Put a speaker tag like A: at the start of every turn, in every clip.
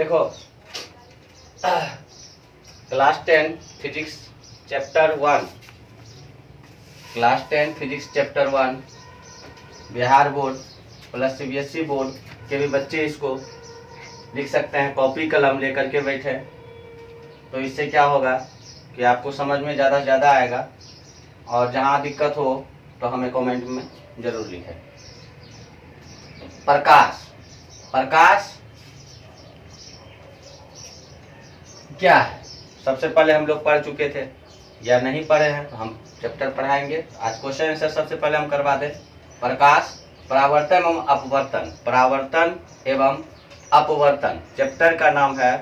A: देखो class 10 physics chapter 1, class 10 physics chapter 1 Bihar board plus CBSE board के भी बच्चे इसको लिख सकते हैं, कॉपी कलम लेकर के बैठे। तो इससे क्या होगा कि आपको समझ में ज़्यादा से ज़्यादा आएगा, और जहाँ दिक्कत हो तो हमें कमेंट में ज़रूर लिखें। प्रकाश, प्रकाश क्या है सबसे पहले हम लोग पढ़ चुके थे, या नहीं पढ़े हैं तो हम चैप्टर पढ़ाएंगे। आज क्वेश्चन आंसर सबसे पहले हम करवा दें। प्रकाश, परावर्तन एवं अपवर्तन, परावर्तन एवं अपवर्तन चैप्टर का नाम है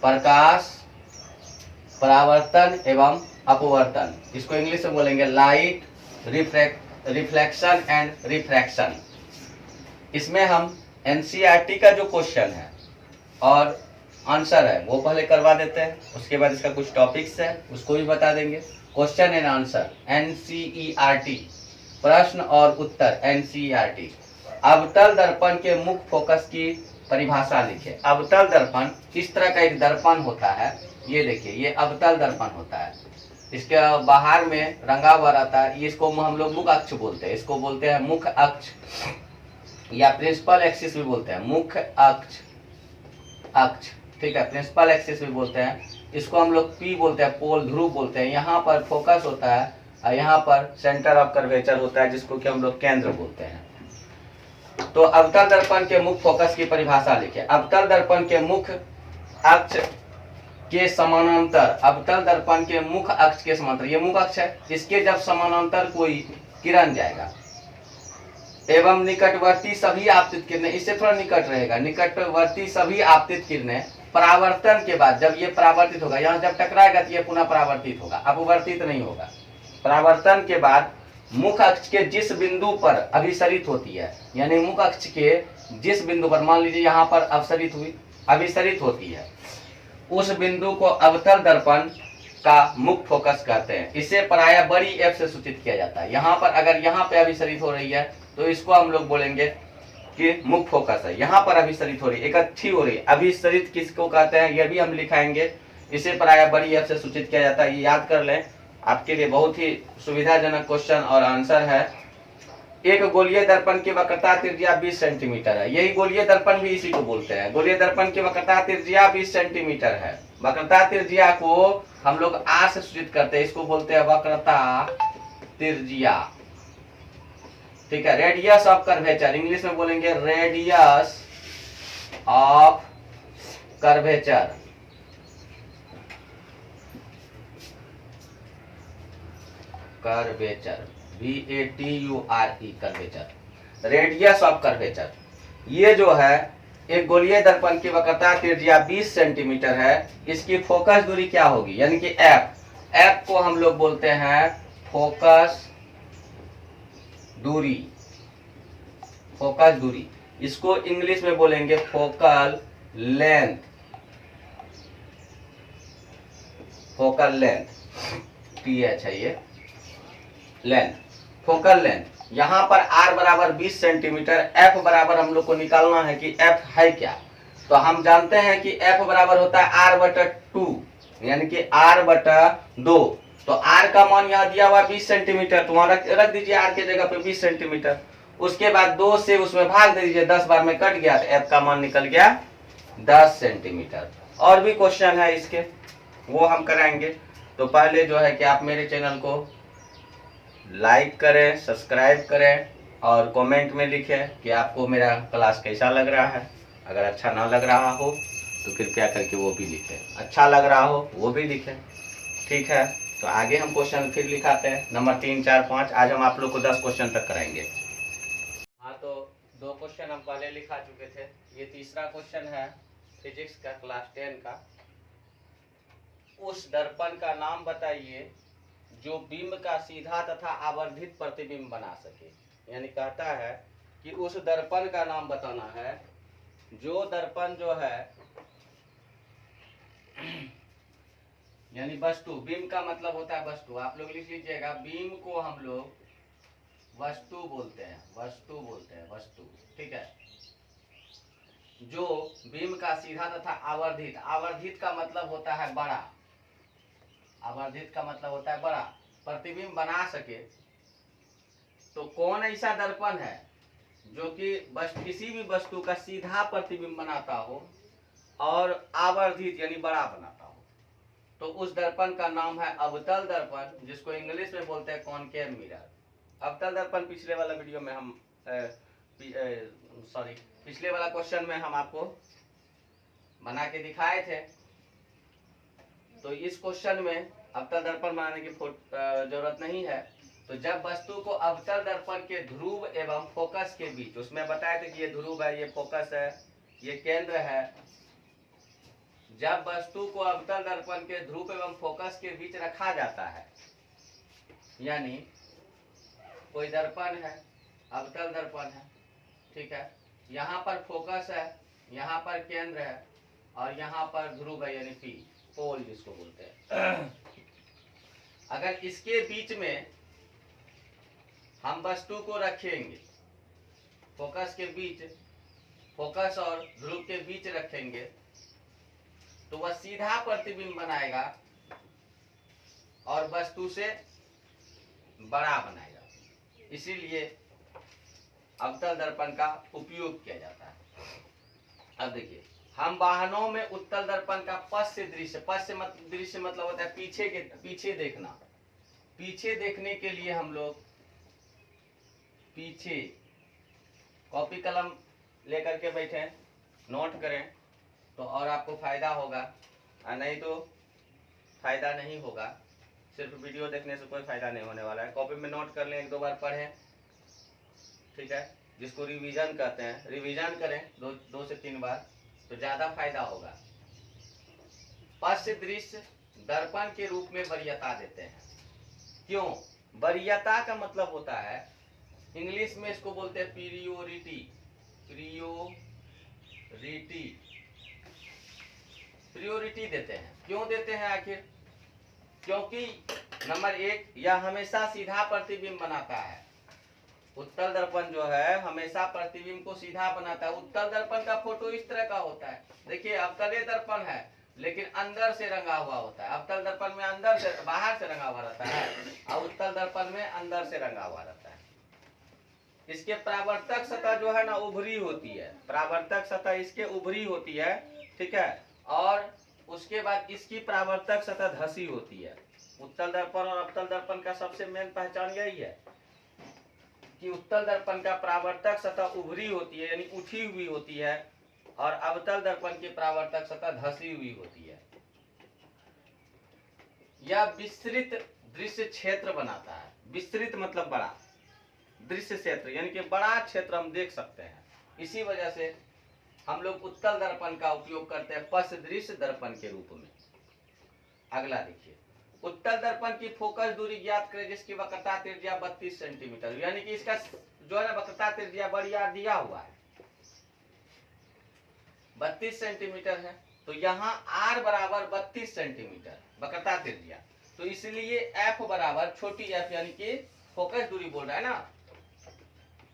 A: प्रकाश, परावर्तन एवं अपवर्तन। इसको इंग्लिश में बोलेंगे लाइट, रिफ्लेक्शन एंड रिफ्रैक्शन। इसमें हम एनसीईआरटी का जो क्वेश्चन है और आंसर है वो पहले करवा देते हैं, उसके बाद इसका कुछ टॉपिक्स है उसको भी बता देंगे। क्वेश्चन एंड आंसर एनसीईआरटी, प्रश्न और उत्तर एनसीईआरटी। अवतल दर्पण के मुख्य फोकस की परिभाषा लिखे। अवतल दर्पण इस तरह का एक दर्पण होता है, ये देखिए ये अवतल दर्पण होता है, इसके बाहर में रंगा हुआ रहता है, इसको हम लोग मुख्य अक्ष बोलते हैं, इसको बोलते हैं मुख्य अक्ष या प्रिंसिपल एक्सिस भी बोलते हैं, मुख्य अक्ष, अक्ष, ठीक है, प्रिंसिपल एक्सिस भी बोलते हैं। इसको हम लोग पी बोलते हैं, पोल ध्रुव बोलते हैं। यहाँ पर फोकस होता है और यहाँ पर सेंटर ऑफ कर्वेचर होता है, जिसको कि हम लोग केंद्र बोलते हैं। तो अवतल दर्पण के मुख्य फोकस की परिभाषा लिखिए। अवतल दर्पण के मुख्य अक्ष के समानांतर, अवतल दर्पण के मुख्य अक्ष के समानांतर, ये मुख्य अक्ष है, इसके जब समानांतर कोई किरण जाएगा एवं निकटवर्ती सभी आपतित किरणें, इससे थोड़ा निकट रहेगा, निकटवर्ती सभी आपतित किरणें परावर्तन के बाद, जब ये परावर्तित होगा, यहाँ जब टकराएगा तो ये पुनः परावर्तित होगा, अपवर्तित नहीं होगा। परावर्तन के बाद मुख्य अक्ष के जिस बिंदु पर अभिसरित होती है, यानी मुख्य अक्ष के जिस बिंदु पर, मान लीजिए यहाँ पर अवसरित हुई, अभिसरित होती है, उस बिंदु को अवतल दर्पण का मुख्य फोकस कहते हैं। इसे प्रायः बड़ी एफ से सूचित किया जाता है। यहाँ पर अगर यहाँ पे अभिसरित हो रही है तो इसको हम लोग बोलेंगे कि मुख्य फोकस है। यहाँ पर अभिसरित हो रही है, एक अच्छी हो रही है, अभिसरित किसको कहते हैं ये भी हम लिखाएंगे। इसे प्रायः बड़ी एफ से सूचित किया जाता है, ये याद कर लें, आपके लिए बहुत ही सुविधाजनक क्वेश्चन और आंसर है। एक गोलीय दर्पण की वक्रता त्रिज्या 20 सेंटीमीटर है, यही गोलीय दर्पण भी इसी को बोलते हैं। गोलीय दर्पण की वक्रता त्रिज्या 20 सेंटीमीटर है। वक्रता त्रिज्या को हम लोग आर से सूचित करते हैं, इसको बोलते हैं वक्रता त्रिज्या, ठीक है। रेडियस ऑफ कर्वेचर, इंग्लिश में बोलेंगे radius of curvature, curvature, VATURE, curvature, radius of curvature. ये जो है एक गोलीय दर्पण की वक्रता त्रिज्या 20 सेंटीमीटर है, इसकी फोकस दूरी क्या होगी, यानी कि एफ, एफ को हम लोग बोलते हैं फोकस दूरी, फोकस दूरी। इसको इंग्लिश में बोलेंगे focal length, focal length, TH है ये, लेंथ, फोकल लेंथ। यहाँ पर r बराबर 20 सेंटीमीटर, f बराबर हम लोग को निकालना है कि f है क्या। तो हम जानते हैं कि f बराबर होता है r/2, यानी कि r/2। तो r का मान यहाँ दिया हुआ 20 सेंटीमीटर, तो वहां रख दीजिए r के जगह पे 20 सेंटीमीटर। उसके बाद 2 से उसमें भाग दे दीजिए, 10 बार में कट गया तो f का मान निकल गया 10 सेंटीमीटर। और भी क्वेश्चन है इसके, वो हम कराएंगे। तो पहले जो है कि आप मेरे चैनल को लाइक करें, सब्सक्राइब करें और कमेंट में लिखें कि आपको मेरा क्लास कैसा लग रहा है। अगर अच्छा ना लग रहा हो तो कृपया करके वो भी लिखें, अच्छा लग रहा हो वो भी लिखें, ठीक है। तो आगे हम क्वेश्चन फिर लिखाते हैं, नंबर 3, 4, 5। आज हम आप लोग को 10 क्वेश्चन तक कराएंगे। हाँ, तो 2 क्वेश्चन हम पहले लिखा चुके थे, ये तीसरा क्वेश्चन है फिजिक्स का क्लास 10 का। उस दर्पण का नाम बताइए जो बिंब का सीधा तथा आवर्धित प्रतिबिंब बना सके। यानी कहता है कि उस दर्पण का नाम बताना है, जो दर्पण जो है यानी वस्तु, बिंब का मतलब होता है वस्तु, आप लोग लिख लीजिएगा, बिंब को हम लोग वस्तु बोलते हैं, वस्तु बोलते हैं, वस्तु, ठीक है। जो बीम का सीधा तथा आवर्धित, आवर्धित का मतलब होता है बड़ा, आवर्धित का मतलब होता है बड़ा, प्रतिबिंब बना सके। तो कौन ऐसा दर्पण है जो कि बस किसी भी वस्तु का सीधा प्रतिबिंब बनाता हो और आवर्धित यानी बड़ा बनाता हो? तो उस दर्पण का नाम है अवतल दर्पण, जिसको इंग्लिश में बोलते हैं कॉनकेव मिरर। अवतल दर्पण पिछले वाला वीडियो में हम पिछले वाला क्वेश्चन में हम आपको बना के दिखाए थे। तो इस क्वेश्चन में अवतल दर्पण बनाने की जरूरत नहीं है। तो जब वस्तु को अवतल दर्पण के ध्रुव एवं फोकस के बीच, उसमें बताए थे कि ये ध्रुव है, ये फोकस है, ये केंद्र है। जब वस्तु को अवतल दर्पण के ध्रुव एवं फोकस के बीच रखा जाता है, यानी कोई दर्पण है, अवतल दर्पण है, ठीक है, यहाँ पर फोकस है, यहाँ पर केंद्र है और यहाँ पर ध्रुव है यानी पी, पोल जिसको बोलते हैं। अगर इसके बीच में हम वस्तु को रखेंगे, फोकस के बीच, फोकस और ध्रुव के बीच रखेंगे, तो वह सीधा प्रतिबिंब बनाएगा और वस्तु से बड़ा बनाएगा। इसीलिए अवतल दर्पण का उपयोग किया जाता है। अब देखिए, हम वाहनों में उत्तल दर्पण का पश्य दृश्य, पश्य दृश्य मतलब होता है पीछे देखना। पीछे देखने के लिए हम लोग पीछे कॉपी कलम लेकर के बैठे, नोट करें तो और आपको फायदा होगा, और नहीं तो फायदा नहीं होगा। सिर्फ वीडियो देखने से कोई फायदा नहीं होने वाला है। कॉपी में नोट कर लें, एक दो बार पढ़ें, ठीक है, जिसको रिवीजन कहते हैं, रिवीजन करें दो से तीन बार, तो ज्यादा फायदा होगा। पश्य दृश्य दर्पण के रूप में वरीयता देते हैं। क्यों? वरीयता का मतलब होता है, इंग्लिश में इसको बोलते हैं पीरियोरिटी, प्रियोरिटी देते हैं। क्यों देते हैं आखिर? क्योंकि नंबर एक, यह हमेशा सीधा प्रतिबिंब बनाता है। उत्तल दर्पण जो है हमेशा प्रतिबिंब को सीधा बनाता है। उत्तल दर्पण का फोटो इस तरह का होता है, देखिए अवतलीय दर्पण है लेकिन अंदर से रंगा हुआ होता है। अवतल दर्पण में अंदर से, बाहर से रंगा हुआ रहता है, और उत्तल दर्पण में अंदर से रंगा हुआ रहता है। इसके परावर्तक सतह जो है ना उभरी होती है, परावर्तक सतह इसके उभरी होती है, ठीक है, और उसके बाद इसकी परावर्तक सतह धसी होती है। उत्तल दर्पण और अवतल दर्पण का सबसे मेन पहचान यही है कि उत्तल दर्पण का परावर्तक सतह उभरी होती है यानी उठी हुई होती है, और अवतल दर्पण की परावर्तक सतह धसी हुई होती है। यह विस्तृत दृश्य क्षेत्र बनाता है। विस्तृत मतलब बड़ा, दृश्य क्षेत्र यानी कि बड़ा क्षेत्र हम देख सकते हैं। इसी वजह से हम लोग उत्तल दर्पण का उपयोग करते हैं पश्य दृश्य दर्पण के रूप में। अगला देखिए, उत्तल दर्पण की फोकस दूरी ज्ञात करें जिसकी वक्रता त्रिज्या 32 सेंटीमीटर, यानी कि इसका जो है ना वक्रता त्रिज्या बड़ी आर दिया हुआ है 32 सेंटीमीटर है। तो यहाँ आर बराबर 32 सेंटीमीटर वक्रता त्रिज्या, तो इसलिए एफ बराबर छोटी एफ यानी कि फोकस दूरी बोल रहा है ना,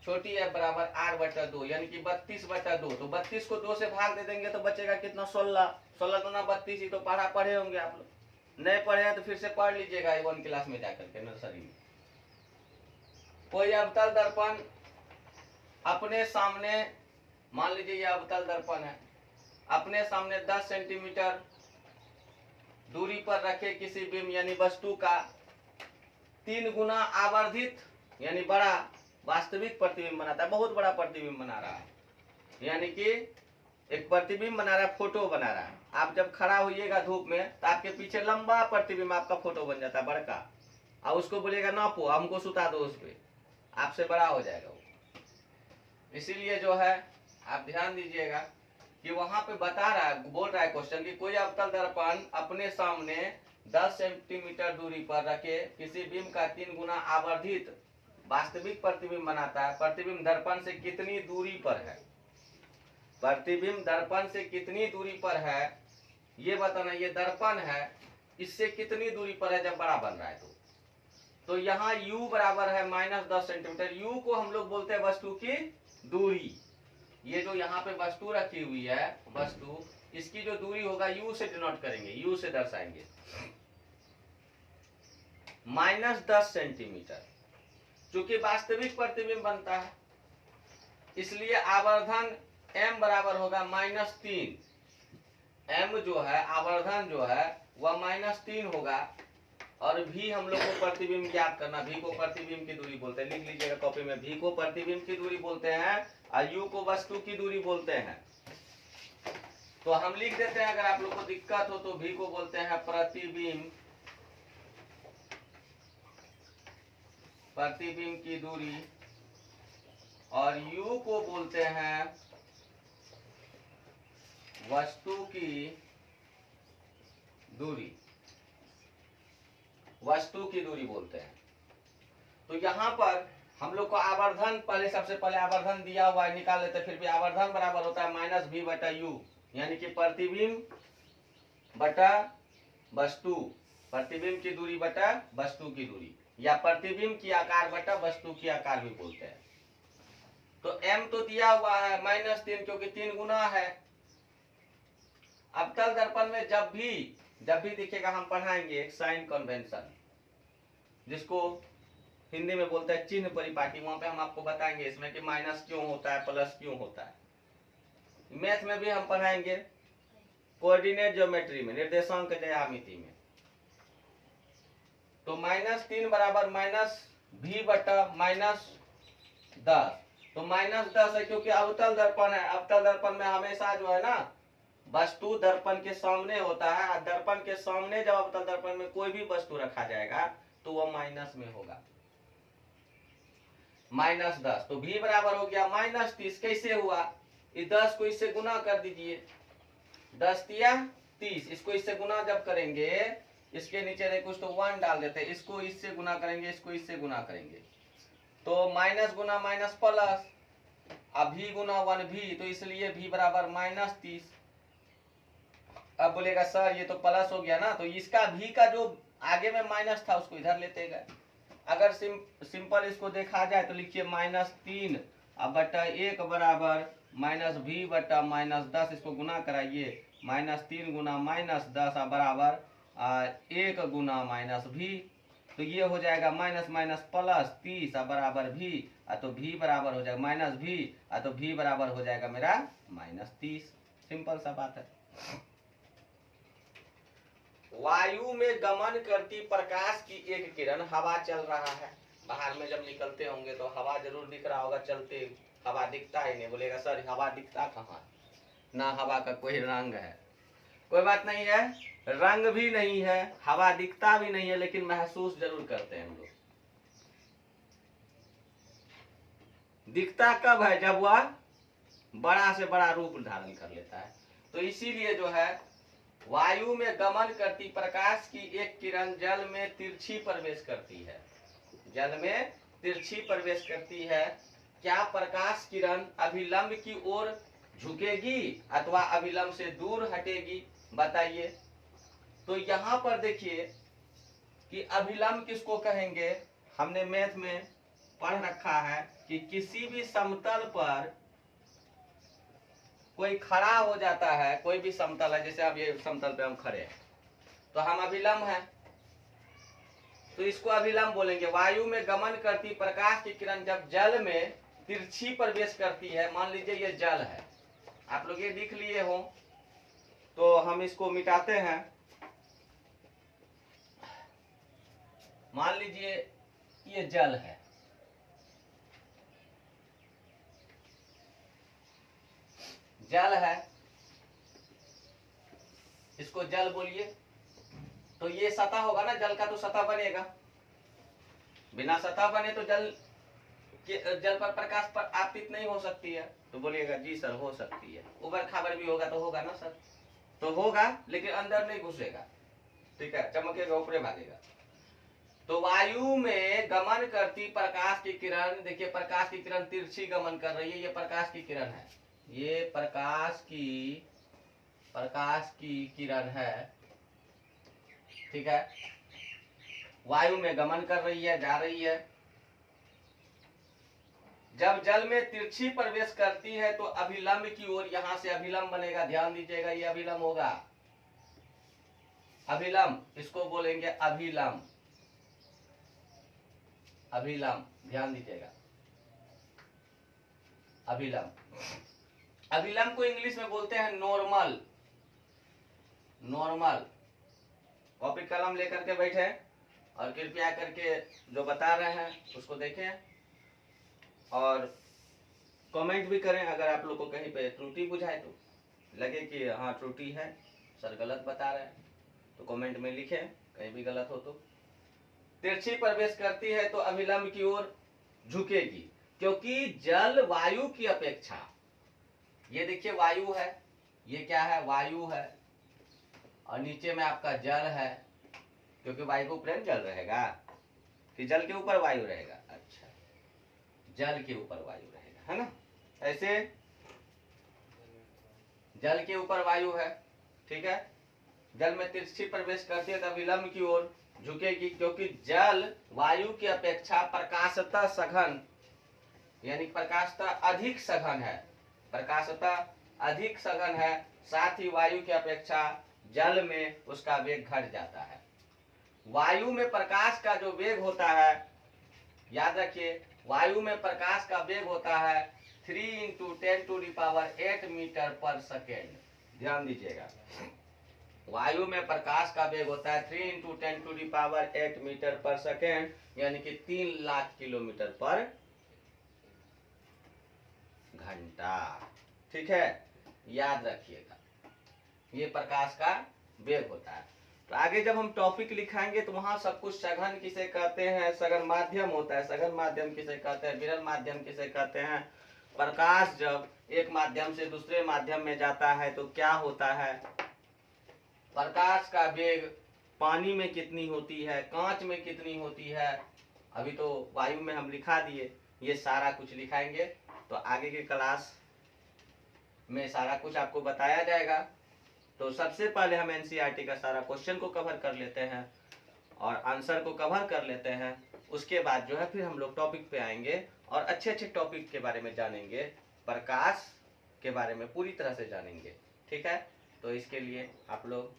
A: छोटी एफ बराबर आर बटा 2 यानी कि 32 बटा 2। तो 32 को 2 से भाग दे देंगे तो बचेगा कितना? 16। 16 दूना 32 ही तो पढ़े होंगे आप लोग, नहीं पढ़े हैं तो फिर से पढ़ लीजिएगा 1 क्लास में जाकर के नर्सरी में। कोई अवतल दर्पण अपने सामने, मान लीजिए यह अवतल दर्पण है, अपने सामने 10 सेंटीमीटर दूरी पर रखे किसी बिंब यानी वस्तु का 3 गुना आवर्धित यानी बड़ा वास्तविक प्रतिबिंब बनाता है। बहुत बड़ा प्रतिबिंब बना रहा है, यानी कि एक प्रतिबिंब बना रहा है, फोटो बना रहा है। आप जब खड़ा होइएगा धूप में तो आपके पीछे लंबा प्रतिबिंब आपका फोटो बन जाता है बड़का, और उसको बोलेगा नापो, हमको सुता दो उस पे, आपसे बड़ा हो जाएगा वो। इसीलिए जो है आप ध्यान दीजिएगा कि वहां पे बता रहा है, बोल रहा है क्वेश्चन कि कोई अवतल दर्पण अपने सामने 10 सेंटीमीटर दूरी पर रखे किसी बिंब का 3 गुना आवर्धित वास्तविक प्रतिबिंब बनाता है। प्रतिबिंब दर्पण से कितनी दूरी पर है, प्रतिबिंब दर्पण से कितनी दूरी पर है ये बताना। ये दर्पण है, इससे कितनी दूरी पर है जब बड़ा बन रहा है तो यहाँ u बराबर है -10 सेंटीमीटर। u को हम लोग बोलते हैं वस्तु की दूरी, ये जो यहाँ पे वस्तु रखी हुई है, वस्तु, इसकी जो दूरी होगा u से डिनोट करेंगे, u से दर्शाएंगे, -10 सेंटीमीटर। चूंकि वास्तविक प्रतिबिंब बनता है, इसलिए आवर्धन m बराबर होगा -3। m जो है, आवर्धन जो है वह -3 होगा। और v हम लोग को प्रतिबिंब याद करना, v को प्रतिबिंब की दूरी बोलते हैं, लिख लीजिएगा कॉपी में, v को प्रतिबिंब की दूरी बोलते हैं और u को वस्तु की दूरी बोलते हैं। तो हम लिख देते हैं, अगर आप लोग को दिक्कत हो तो v को बोलते हैं प्रतिबिंब, प्रतिबिंब की दूरी, और u को बोलते हैं वस्तु की दूरी, वस्तु की दूरी बोलते हैं। तो यहाँ पर हम लोग को आवर्धन, पहले सबसे पहले आवर्धन दिया हुआ है, निकाल लेते हैं। फिर भी आवर्धन बराबर होता है -v बटा u, यानी कि प्रतिबिंब बटा वस्तु, प्रतिबिंब की दूरी बटा वस्तु की दूरी, या प्रतिबिंब की आकार बटा वस्तु की आकार भी बोलते हैं। तो m तो दिया हुआ है -3, क्योंकि 3 गुना है। अवतल दर्पण में जब भी दिखेगा, हम पढ़ाएंगे एक साइन कन्वेंशन, जिसको हिंदी में बोलते हैं चिन्ह परिपाटी। वहां पे हम आपको बताएंगे इसमें कि माइनस क्यों होता है, प्लस क्यों होता है। मैथ में भी हम पढ़ाएंगे कोऑर्डिनेट ज्योमेट्री में, निर्देशांक ज्यामिति में। तो -3 बराबर -v बटा -10। तो -10 है क्योंकि अवतल दर्पण है। अवतल दर्पण में हमेशा जो है ना, वस्तु दर्पण के सामने होता है। दर्पण के सामने जब अवतल दर्पण में कोई भी वस्तु रखा जाएगा तो वह माइनस में होगा, -10। तो v बराबर हो गया -30। कैसे हुआ? इस 10 को इससे गुना कर दीजिए, 10 तिया 30। इसको इससे गुना जब करेंगे, इसके नीचे देखो तो 1 डाल देते हैं, इसको इससे गुना करेंगे, इसको इससे गुना करेंगे, तो माइनस गुना माइनस प्लस, अब v गुना 1v, तो इसलिए v बराबर -30। अब बोलेगा सर ये तो प्लस हो गया ना, तो इसका v का जो आगे में माइनस था उसको इधर लेते गए। अगर सिंपल इसको देखा जाए तो लिखिए -3 अब बटा 1 बराबर -v बटा -10। इसको गुना कराइए, -3 गुना -10 बराबर 1 गुना -v। तो ये हो जाएगा माइनस माइनस प्लस 30 बराबर v, तो v बराबर हो जाएगा -v, तो v बराबर हो जाएगा मेरा -30। सिंपल सा बात है। वायु में गमन करती प्रकाश की एक किरण, हवा चल रहा है, बाहर में जब निकलते होंगे तो हवा जरूर दिख रहा होगा चलते, हवा दिखता ही नहीं। बोलेगा सर हवा दिखता कहाँ, ना हवा का कोई रंग है। कोई बात नहीं है, रंग भी नहीं है, हवा दिखता भी नहीं है, लेकिन महसूस जरूर करते हैं हम लोग। दिखता कब है? जब वह बड़ा से बड़ा रूप धारण कर लेता है। तो इसीलिए जो है, वायु में गमन करती प्रकाश की एक किरण जल में तिरछी प्रवेश करती है, जल में तिरछी प्रवेश करती है। क्या प्रकाश किरण अभिलंब की ओर झुकेगी अथवा अभिलंब से दूर हटेगी? बताइए। तो यहां पर देखिए कि अभिलंब किसको कहेंगे। हमने मैथ में पढ़ रखा है कि किसी भी समतल पर कोई खड़ा हो जाता है, कोई भी समतल है, जैसे अब ये समतल पे हम खड़े हैं तो हम अभिलंब हैं, तो इसको अभिलंब बोलेंगे। वायु में गमन करती प्रकाश की किरण जब जल में तिरछी प्रवेश करती है, मान लीजिए ये जल है, आप लोग ये लिख लिए हो, तो हम इसको मिटाते हैं। मान लीजिए ये जल है, जल है, इसको जल बोलिए। तो ये सतह होगा ना, जल का तो सतह बनेगा, बिना सतह बने तो जल पर प्रकाश पर आपतित नहीं हो सकती है। तो बोलिएगा जी सर हो सकती है, उबर खाबर भी होगा तो होगा ना सर, तो होगा लेकिन अंदर नहीं घुसेगा, ठीक है, चमकेगा ऊपरे भागेगा। तो वायु में गमन करती प्रकाश की किरण, देखिए प्रकाश की किरण तिरछी गमन कर रही है, ये प्रकाश की किरण है, ये प्रकाश की किरण है, ठीक है, वायु में गमन कर रही है, जा रही है। जब जल में तिरछी प्रवेश करती है तो अभिलंब की ओर, यहां से अभिलंब बनेगा, ध्यान दीजिएगा, ये अभिलंब होगा, अभिलंब, इसको बोलेंगे अभिलंब, अभिलंब, ध्यान दीजिएगा, अभिलंब। अभिलंब को इंग्लिश में बोलते हैं नॉर्मल, नॉर्मल। कॉपी कलम लेकर के बैठे और कृपया करके जो बता रहे हैं उसको देखें और कमेंट भी करें। अगर आप लोग को कहीं पे त्रुटि बुझाए तो, लगे कि हाँ त्रुटि है, सर गलत बता रहे हैं, तो कमेंट में लिखें, कहीं भी गलत हो तो। तिरछी प्रवेश करती है तो अभिलंब की ओर झुकेगी, क्योंकि जल वायु की अपेक्षा, ये देखिए वायु है, ये क्या है, वायु है, और नीचे में आपका जल है, क्योंकि वायु के ऊपर जल रहेगा कि जल के ऊपर वायु रहेगा, अच्छा जल के ऊपर वायु रहेगा, है ना। ऐसे जल के ऊपर वायु है, ठीक है। जल में तिरछी प्रवेश करती है तो अभिलंब की ओर झुकेगी, क्योंकि जल वायु की अपेक्षा प्रकाशतः सघन, यानी प्रकाशतः अधिक सघन है, प्रकाशतः अधिक सघन है, साथ ही वायु की अपेक्षा जल में उसका वेग घट जाता है। वायु में प्रकाश का जो वेग होता है, याद रखिए, वायु में प्रकाश का वेग होता है 3 × 10⁸ मीटर पर सेकेंड, ध्यान दीजिएगा। वायु में प्रकाश का वेग होता है 3 × 10⁸ मीटर पर सेकेंड, यानी कि 3 लाख किलोमीटर पर घंटा, ठीक है, याद रखिएगा, ये प्रकाश का वेग होता है। तो आगे जब हम टॉपिक लिखाएंगे तो वहां सब कुछ सघन किसे कहते हैं, सघन माध्यम होता है, सघन माध्यम किसे कहते हैं, विरल माध्यम किसे कहते हैं, प्रकाश जब एक माध्यम से दूसरे माध्यम में जाता है तो क्या होता है, प्रकाश का वेग पानी में कितनी होती है, कांच में कितनी होती है, अभी तो वायु में हम लिखा दिए, ये सारा कुछ लिखाएंगे तो आगे की क्लास में सारा कुछ आपको बताया जाएगा। तो सबसे पहले हम एनसीईआरटी का सारा क्वेश्चन को कवर कर लेते हैं और आंसर को कवर कर लेते हैं, उसके बाद जो है फिर हम लोग टॉपिक पे आएंगे और अच्छे अच्छे टॉपिक के बारे में जानेंगे, प्रकाश के बारे में पूरी तरह से जानेंगे, ठीक है। तो इसके लिए आप लोग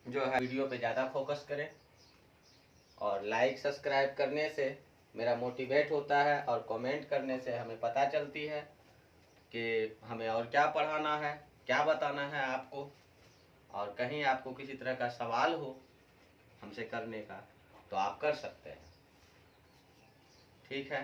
A: जो है वीडियो पे ज़्यादा फोकस करें और लाइक सब्सक्राइब करने से मेरा मोटिवेट होता है और कमेंट करने से हमें पता चलती है कि हमें और क्या पढ़ाना है, क्या बताना है आपको, और कहीं आपको किसी तरह का सवाल हो हमसे करने का तो आप कर सकते हैं, ठीक है।